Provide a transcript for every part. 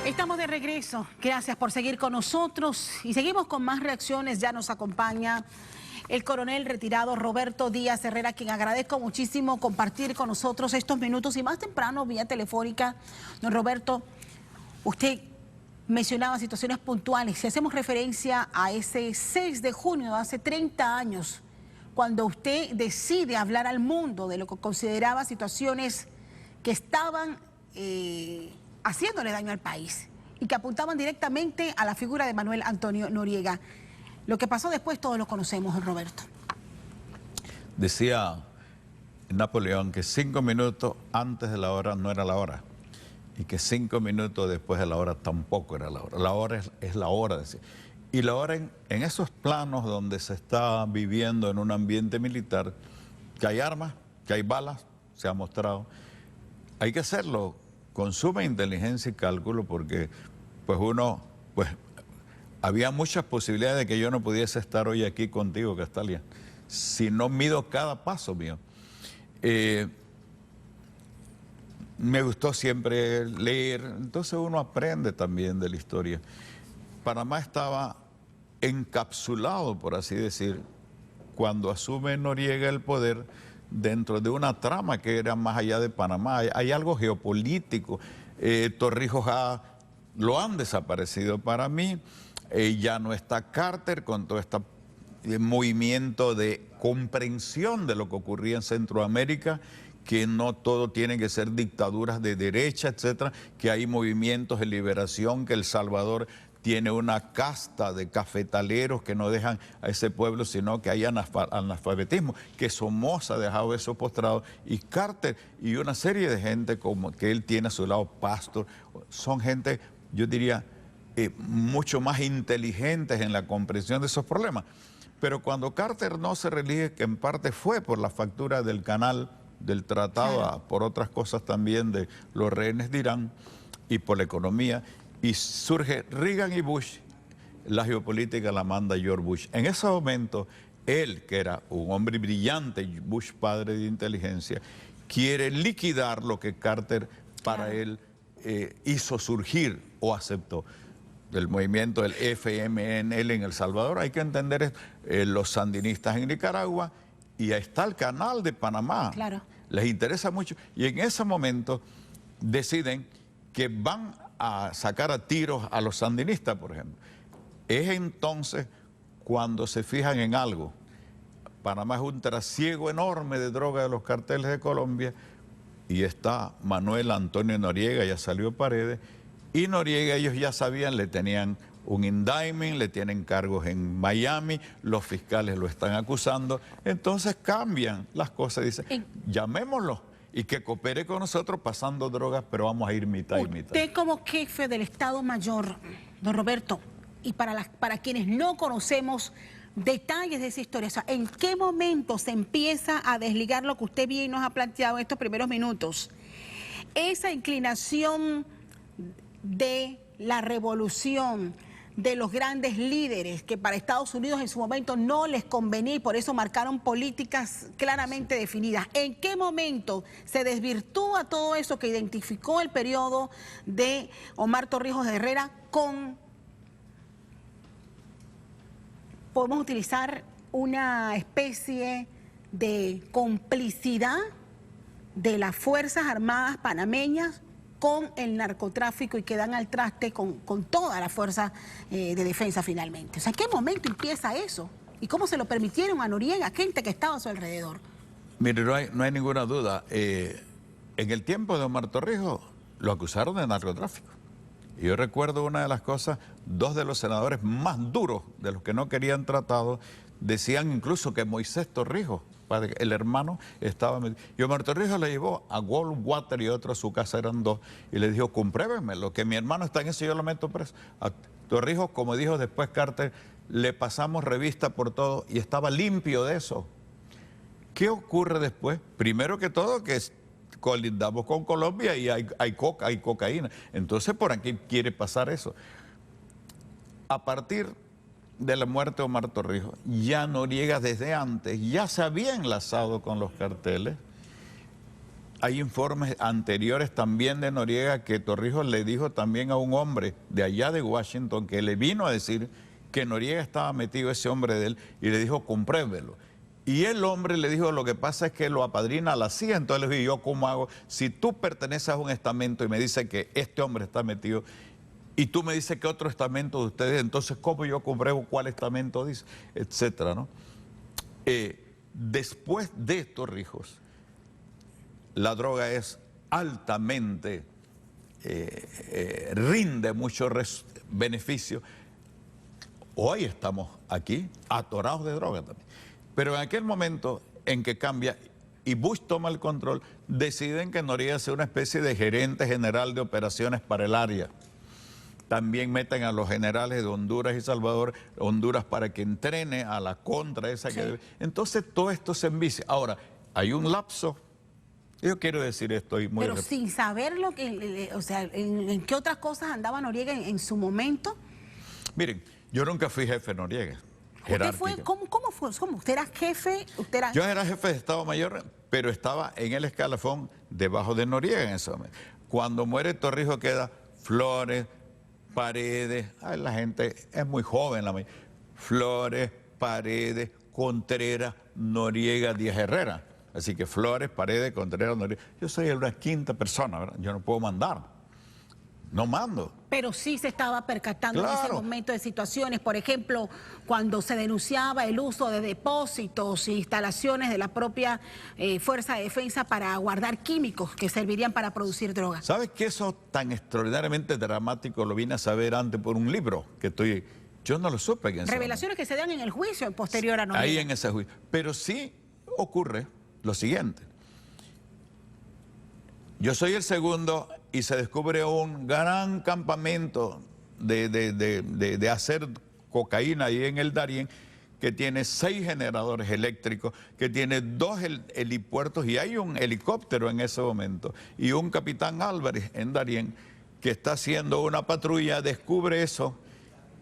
Estamos de regreso. Gracias por seguir con nosotros y seguimos con más reacciones. Ya nos acompaña el coronel retirado Roberto Díaz Herrera, quien agradezco muchísimo compartir con nosotros estos minutos y más temprano vía telefónica. Don Roberto, usted mencionaba situaciones puntuales. Si hacemos referencia a ese 6 de junio de hace 30 años, cuando usted decide hablar al mundo de lo que consideraba situaciones que estaban haciéndole daño al país y que apuntaban directamente a la figura de Manuel Antonio Noriega. Lo que pasó después todos lo conocemos, Roberto. Decía Napoleón que 5 minutos antes de la hora no era la hora y que 5 minutos después de la hora tampoco era la hora. La hora es la hora. Decía. Y la hora en esos planos donde se está viviendo en un ambiente militar, que hay armas, que hay balas, se ha mostrado, hay que hacerlo con suma inteligencia y cálculo porque había muchas posibilidades de que yo no pudiese estar hoy aquí contigo, Castalia, si no mido cada paso mío. Me gustó siempre leer, entonces uno aprende también de la historia. Panamá estaba encapsulado, por así decir, cuando asume Noriega el poder dentro de una trama que era más allá de Panamá. Hay algo geopolítico. Torrijos lo han desaparecido para mí. Ya no está Carter con todo este movimiento de comprensión de lo que ocurría en Centroamérica, que no todo tiene que ser dictaduras de derecha, etcétera, que hay movimientos de liberación, que El Salvador tiene una casta de cafetaleros que no dejan a ese pueblo, sino que hay analfabetismo, que Somoza ha dejado eso postrado, y Carter y una serie de gente como que él tiene a su lado, Pastor, son gente, yo diría, mucho más inteligentes en la comprensión de esos problemas. Pero cuando Carter no se reelige, que en parte fue por la factura del canal, del tratado, claro, por otras cosas también de los rehenes de Irán y por la economía, y surge Reagan y Bush, la geopolítica la manda George Bush. En ese momento, él, que era un hombre brillante, Bush padre de inteligencia, quiere liquidar lo que Carter para él hizo surgir o aceptó. El movimiento del FMNL en El Salvador, hay que entender los sandinistas en Nicaragua, y ahí está el canal de Panamá. Claro. Les interesa mucho. Y en ese momento deciden que van a sacar a tiros a los sandinistas, por ejemplo. Es entonces cuando se fijan en algo. Panamá es un trasiego enorme de droga de los carteles de Colombia y está Manuel Antonio Noriega, ya salió Paredes, y Noriega ellos ya sabían, le tenían un indictment, le tienen cargos en Miami, los fiscales lo están acusando, entonces cambian las cosas, dicen, llamémoslo y que coopere con nosotros pasando drogas, pero vamos a ir mitad y mitad. Usted como jefe del Estado Mayor, don Roberto, y para quienes no conocemos detalles de esa historia, o sea, ¿en qué momento se empieza a desligar lo que usted bien nos ha planteado en estos primeros minutos? Esa inclinación de la revolución, de los grandes líderes que para Estados Unidos en su momento no les convenía y por eso marcaron políticas claramente definidas. ¿En qué momento se desvirtúa todo eso que identificó el periodo de Omar Torrijos de Herrera con, podemos utilizar una especie de complicidad de las Fuerzas Armadas panameñas con el narcotráfico y que dan al traste con toda la fuerza de defensa finalmente? O sea, ¿en qué momento empieza eso? ¿Y cómo se lo permitieron a Noriega, gente que estaba a su alrededor? Mire, no hay ninguna duda. En el tiempo de Omar Torrijos lo acusaron de narcotráfico. Y yo recuerdo una de las cosas, 2 de los senadores más duros, de los que no querían tratado, decían incluso que Moisés Torrijos, el hermano, estaba metido. Y Omar Torrijos le llevó a Goldwater y otro a su casa, eran 2, y le dijo, compruébeme, lo que mi hermano está en eso, yo lo meto preso. A Torrijos, como dijo después Carter, le pasamos revista por todo y estaba limpio de eso. ¿Qué ocurre después? Primero que todo, que colindamos con Colombia y hay cocaína. Entonces, por aquí quiere pasar eso. A partir de la muerte de Omar Torrijos, ya Noriega desde antes ya se había enlazado con los carteles hay informes anteriores también de Noriega que Torrijos le dijo también a un hombre de allá de Washington que le vino a decir que Noriega estaba metido, ese hombre de él, y le dijo, compruébelo. Y el hombre le dijo, lo que pasa es que lo apadrina la CIA. Entonces le dije, ¿yo cómo hago? Si tú perteneces a un estamento y me dice que este hombre está metido, y tú me dices que otro estamento de ustedes, entonces ¿cómo yo compruebo cuál estamento dice? Etcétera, ¿no? Después de Torrijos, la droga es altamente, rinde mucho beneficio. Hoy estamos aquí atorados de droga también. Pero en aquel momento en que cambia y Bush toma el control, deciden que Noriega sea una especie de gerente general de operaciones para el área. También meten a los generales de Honduras y Salvador, Honduras para que entrene a la contra esa que debe. Entonces todo esto se envicia. Ahora, hay un lapso. Yo quiero decir esto y muy pero sin saber lo que, o sea, en qué otras cosas andaba Noriega en su momento. Miren, yo nunca fui jefe de Noriega. ¿Usted fue, cómo fue? ¿Cómo? ¿Usted era jefe? Yo era jefe de Estado Mayor, pero estaba en el escalafón debajo de Noriega en ese momento. Cuando muere Torrijos queda Flores, Paredes, la gente es muy joven, Flores, Paredes, Contreras, Noriega, Díaz Herrera. Así que Flores, Paredes, Contreras, Noriega. Yo soy una quinta persona, ¿verdad? Yo no puedo mandar. No mando. Pero sí se estaba percatando claro. en ese momento de situaciones, por ejemplo, cuando se denunciaba el uso de depósitos e instalaciones de la propia Fuerza de Defensa para guardar químicos que servirían para producir drogas. ¿Sabes que eso tan extraordinariamente dramático lo vine a saber antes por un libro que estoy... Yo no lo supe. Revelaciones que se dan en el juicio posterior a Noriega. Ahí en ese juicio. Pero sí ocurre lo siguiente. Yo soy el segundo y se descubre un gran campamento de hacer cocaína ahí en el Darién, que tiene 6 generadores eléctricos, que tiene 2 helipuertos y hay un helicóptero en ese momento. Y un capitán Álvarez en Darién, que está haciendo una patrulla, descubre eso.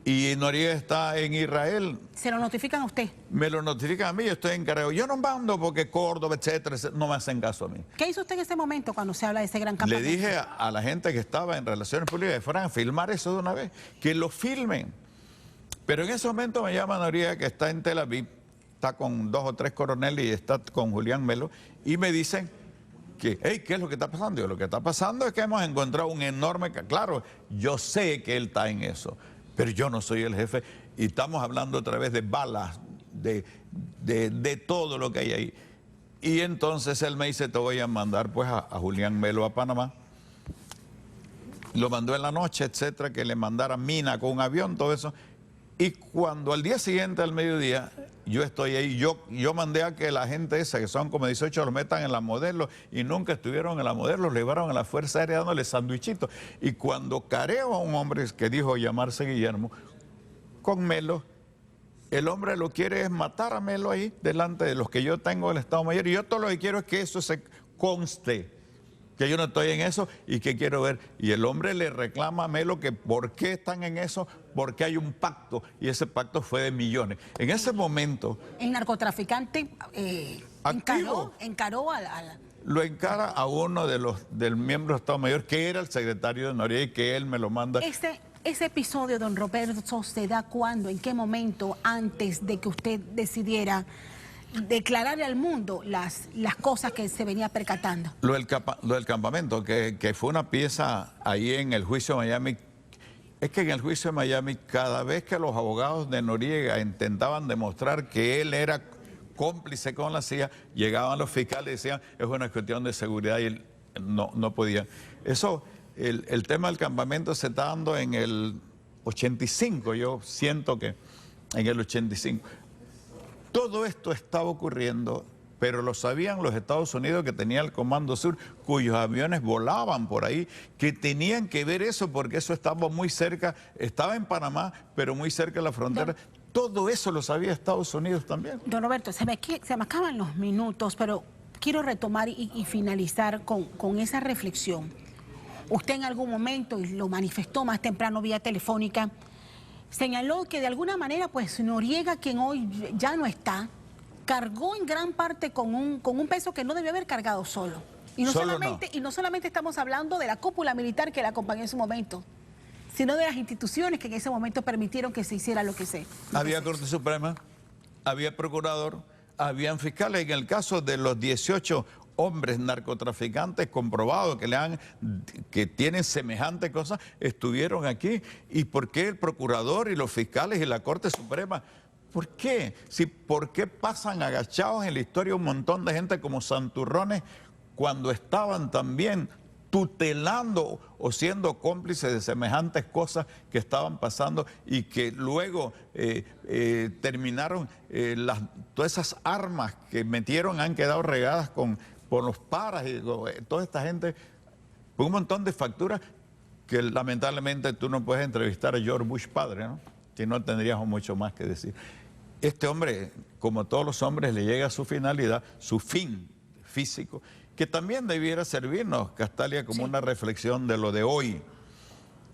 Y Noriega está en Israel. ¿Se lo notifican a usted? Me lo notifican a mí, yo estoy encargado. Yo no mando porque Córdoba, etcétera, no me hacen caso a mí. ¿Qué hizo usted en ese momento cuando se habla de ese gran campamento? Le dije a la gente que estaba en Relaciones Públicas que fueran a filmar eso de una vez, que lo filmen. Pero en ese momento me llama Noriega, que está en Tel Aviv, está con 2 o 3 coroneles y está con Julián Melo, y me dicen que, hey, ¿qué es lo que está pasando? Yo, lo que está pasando es que hemos encontrado un enorme... Claro, yo sé que él está en eso, pero yo no soy el jefe y estamos hablando otra vez de balas, de todo lo que hay ahí. Y entonces él me dice, te voy a mandar pues a Julián Melo a Panamá. Lo mandó en la noche, etcétera, que le mandara mina con un avión, todo eso. Y cuando al día siguiente, al mediodía, yo estoy ahí, yo mandé a que la gente esa, que son como 18, los metan en la modelo y nunca estuvieron en la modelo, los llevaron a la Fuerza Aérea dándole sandwichitos. Y cuando careo a un hombre que dijo llamarse Guillermo, con Melo, el hombre lo quiere es matar a Melo ahí, delante de los que yo tengo del Estado Mayor. Y yo todo lo que quiero es que eso se conste, que yo no estoy en eso y que quiero ver. Y el hombre le reclama a Melo que por qué están en eso, porque hay un pacto, y ese pacto fue de millones. En ese momento... El narcotraficante encaró al... Lo encara a uno del miembro del Estado Mayor, que era el secretario de Noriega, y que él me lo manda. Ese episodio, don Roberto, ¿se da cuándo? ¿En qué momento antes de que usted decidiera declararle al mundo las cosas que se venía percatando? Lo del campamento, que fue una pieza ahí en el juicio de Miami. Es que en el juicio de Miami, cada vez que los abogados de Noriega intentaban demostrar que él era cómplice con la CIA, llegaban los fiscales y decían, es una cuestión de seguridad, y él no podía. Eso, el tema del campamento se está dando en el 85, yo siento que en el 85. Todo esto estaba ocurriendo, pero lo sabían los Estados Unidos, que tenía el Comando Sur, cuyos aviones volaban por ahí, que tenían que ver eso porque eso estaba muy cerca, estaba en Panamá, pero muy cerca de la frontera. Todo eso lo sabía Estados Unidos también. Don Roberto, se me acaban los minutos, pero quiero retomar y finalizar con esa reflexión. Usted en algún momento, y lo manifestó más temprano vía telefónica, señaló que de alguna manera, pues Noriega, quien hoy ya no está, cargó en gran parte con un peso que no debió haber cargado solo. Y no, Solo solamente, y no solamente estamos hablando de la cúpula militar que la acompañó en su momento, sino de las instituciones que en ese momento permitieron que se hiciera lo que se... Había Corte Suprema, había procurador, habían fiscales. En el caso de los 18 hombres narcotraficantes comprobados que tienen semejante cosa, estuvieron aquí. ¿Y por qué el procurador y los fiscales y la Corte Suprema? ¿Por qué? ¿Por qué pasan agachados en la historia un montón de gente como santurrones cuando estaban también tutelando o siendo cómplices de semejantes cosas que estaban pasando y que luego terminaron, todas esas armas que metieron han quedado regadas por los paras y toda esta gente, un montón de facturas que lamentablemente tú no puedes entrevistar a George Bush padre, ¿no? Si no tendríamos mucho más que decir. Este hombre, como todos los hombres, le llega a su finalidad, su fin físico, que también debiera servirnos, Castalia, como una reflexión de lo de hoy.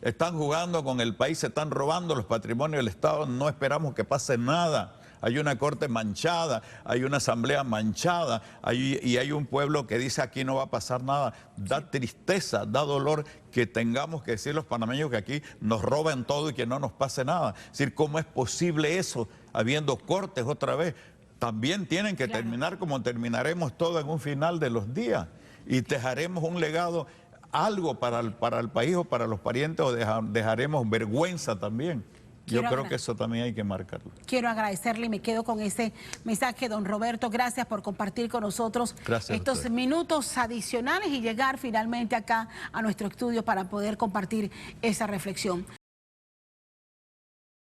Están jugando con el país, se están robando los patrimonios del Estado, no esperamos que pase nada. Hay una corte manchada, hay una asamblea manchada, y hay un pueblo que dice aquí no va a pasar nada. Da tristeza, da dolor que tengamos que decir los panameños que aquí nos roban todo y que no nos pase nada. Es decir, ¿cómo es posible eso habiendo cortes otra vez? También tienen que terminar como terminaremos todo en un final de los días y dejaremos un legado, algo para el país o para los parientes, o dejaremos vergüenza también. Yo creo que eso también hay que marcarlo. Quiero agradecerle y me quedo con ese mensaje, don Roberto. Gracias por compartir con nosotros estos minutos adicionales y llegar finalmente acá a nuestro estudio para poder compartir esa reflexión.